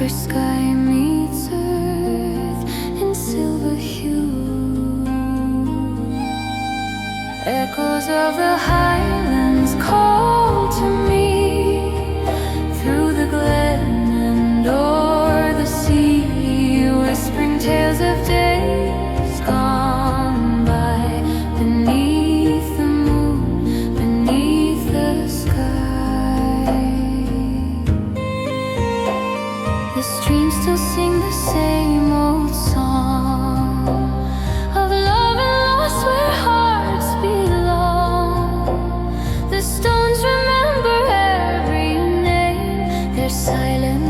where sky meets earth in silver hue. Echoes of the Highlands call to me through the glen and o'er the sea, whispering tales of days gone by beneath the moon, beneath the sky. The streams still sing the same old song of love and loss where hearts belong. The stones remember every name, their silence